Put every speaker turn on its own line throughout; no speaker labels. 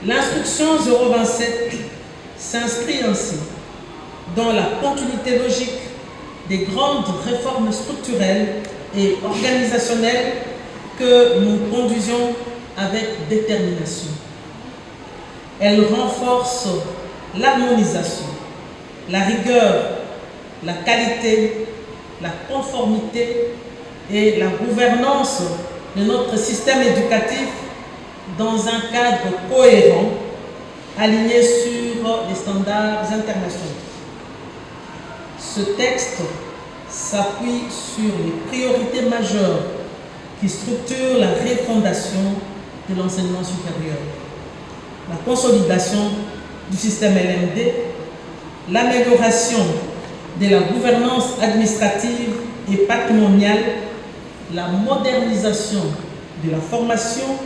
L'instruction 027 s'inscrit ainsi dans la continuité logique des grandes réformes structurelles et organisationnelles que nous conduisons avec détermination. Elle renforce l'harmonisation, la rigueur, la qualité, la conformité et la gouvernance de notre système éducatif dans un cadre cohérent, aligné sur les standards internationaux. Ce texte s'appuie sur les priorités majeures qui structurent la refondation de l'enseignement supérieur. La consolidation du système LMD, l'amélioration de la gouvernance administrative et patrimoniale, la modernisation de la formation,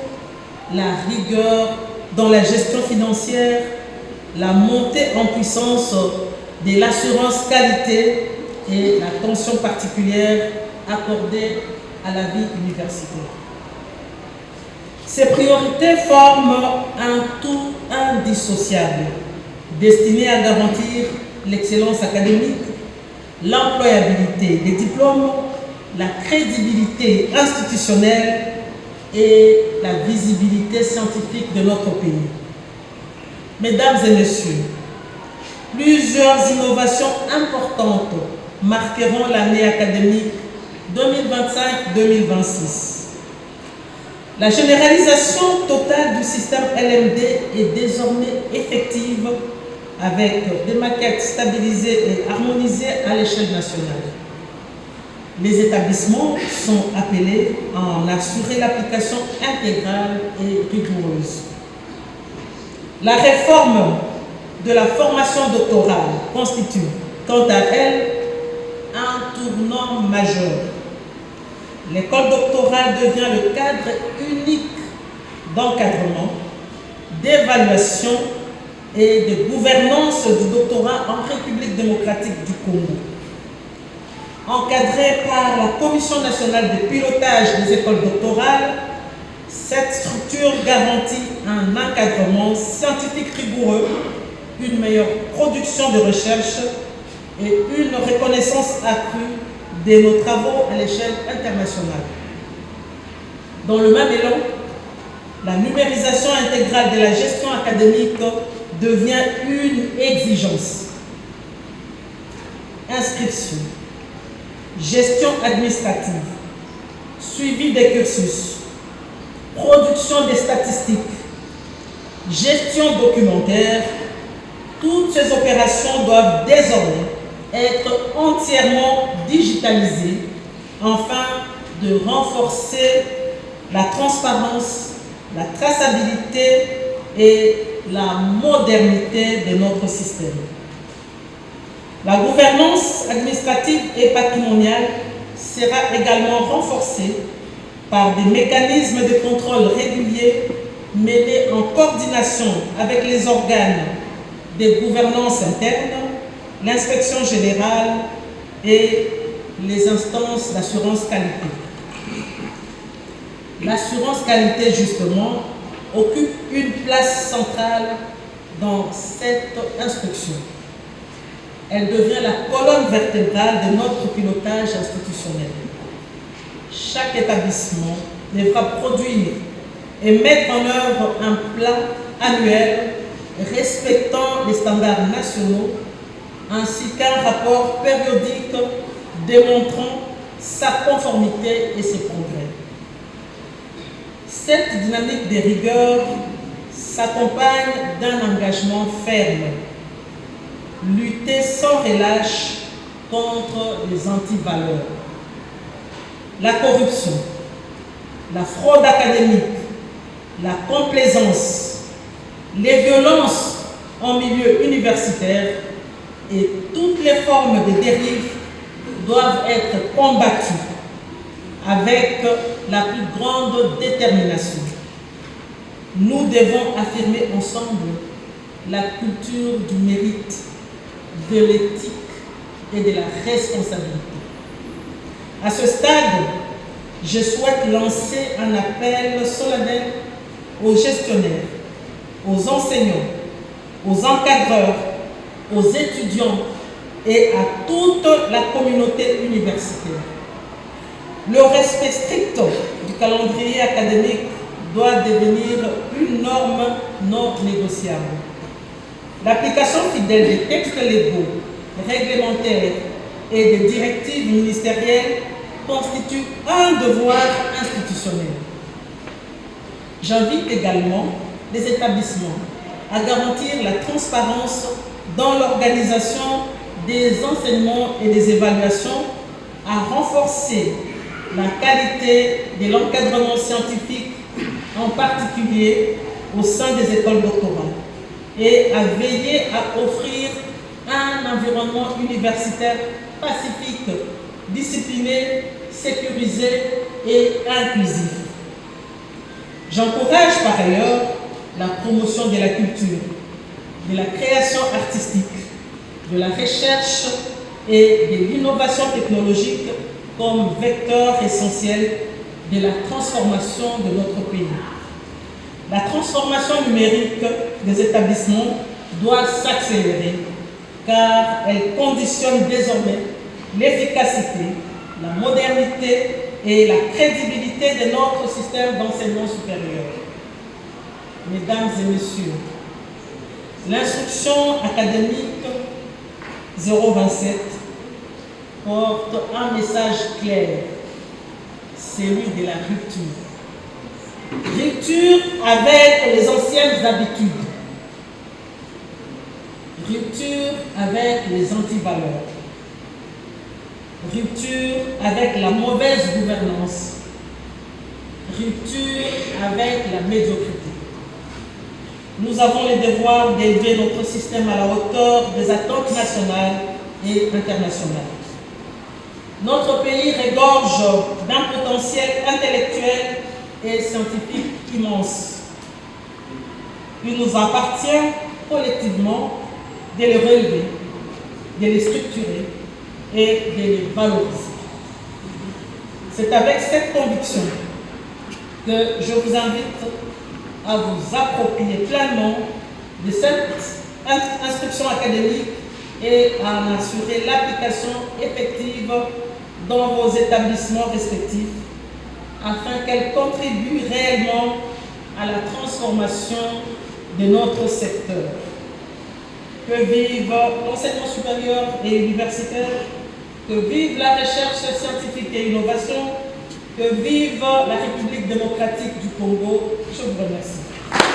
la rigueur dans la gestion financière, la montée en puissance de l'assurance qualité et l'attention particulière accordée à la vie universitaire. Ces priorités forment un tout indissociable destiné à garantir l'excellence académique, l'employabilité des diplômes, la crédibilité institutionnelle et la visibilité scientifique de notre pays. Mesdames et messieurs, plusieurs innovations importantes marqueront l'année académique 2025-2026. La généralisation totale du système LMD est désormais effective avec des maquettes stabilisées et harmonisées à l'échelle nationale. Les établissements sont appelés à en assurer l'application intégrale et rigoureuse. La réforme de la formation doctorale constitue, quant à elle, un tournant majeur. L'école doctorale devient le cadre unique d'encadrement, d'évaluation et de gouvernance du doctorat en République démocratique du Congo. Encadrée par la Commission nationale de pilotage des écoles doctorales, cette structure garantit un encadrement scientifique rigoureux, une meilleure production de recherche et une reconnaissance accrue de nos travaux à l'échelle internationale. Dans le même élan, la numérisation intégrale de la gestion académique devient une exigence. Inscription, gestion administrative, suivi des cursus, production des statistiques, gestion documentaire, toutes ces opérations doivent désormais être entièrement digitalisées afin de renforcer la transparence, la traçabilité et la modernité de notre système. La gouvernance administrative et patrimoniale sera également renforcée par des mécanismes de contrôle réguliers menés en coordination avec les organes de gouvernance interne, l'inspection générale et les instances d'assurance qualité. L'assurance qualité, justement, occupe une place centrale dans cette instruction. Elle devient la colonne vertébrale de notre pilotage institutionnel. Chaque établissement devra produire et mettre en œuvre un plan annuel respectant les standards nationaux ainsi qu'un rapport périodique démontrant sa conformité et ses progrès. Cette dynamique de rigueur s'accompagne d'un engagement ferme, lutter sans relâche contre les antivaleurs. La corruption, la fraude académique, la complaisance, les violences en milieu universitaire et toutes les formes de dérive doivent être combattues avec la plus grande détermination. Nous devons affirmer ensemble la culture du mérite, de l'éthique et de la responsabilité. À ce stade, je souhaite lancer un appel solennel aux gestionnaires, aux enseignants, aux encadreurs, aux étudiants et à toute la communauté universitaire. Le respect strict du calendrier académique doit devenir une norme non négociable. L'application fidèle des textes légaux, réglementaires et des directives ministérielles constitue un devoir institutionnel. J'invite également les établissements à garantir la transparence dans l'organisation des enseignements et des évaluations, à renforcer la qualité de l'encadrement scientifique, en particulier au sein des écoles doctorales, et à veiller à offrir un environnement universitaire pacifique, discipliné, sécurisé et inclusif. J'encourage par ailleurs la promotion de la culture, de la création artistique, de la recherche et de l'innovation technologique comme vecteur essentiel de la transformation de notre pays. La transformation numérique des établissements doit s'accélérer car elle conditionne désormais l'efficacité, la modernité et la crédibilité de notre système d'enseignement supérieur. Mesdames et messieurs, l'instruction académique 027 porte un message clair, celui de la rupture. Rupture avec les anciennes habitudes. Rupture avec les antivaleurs. Rupture avec la mauvaise gouvernance. Rupture avec la médiocrité. Nous avons le devoir d'élever notre système à la hauteur des attentes nationales et internationales. Notre pays regorge d'un potentiel intellectuel et scientifique immense. Il nous appartient collectivement de les relever, de les structurer et de les valoriser. C'est avec cette conviction que je vous invite à vous approprier pleinement de cette instruction académique et à en assurer l'application effective dans vos établissements respectifs afin qu'elle contribue réellement à la transformation de notre secteur. Que vive l'enseignement supérieur et universitaire, que vive la recherche scientifique et innovation, que vive la République démocratique du Congo. Je vous remercie.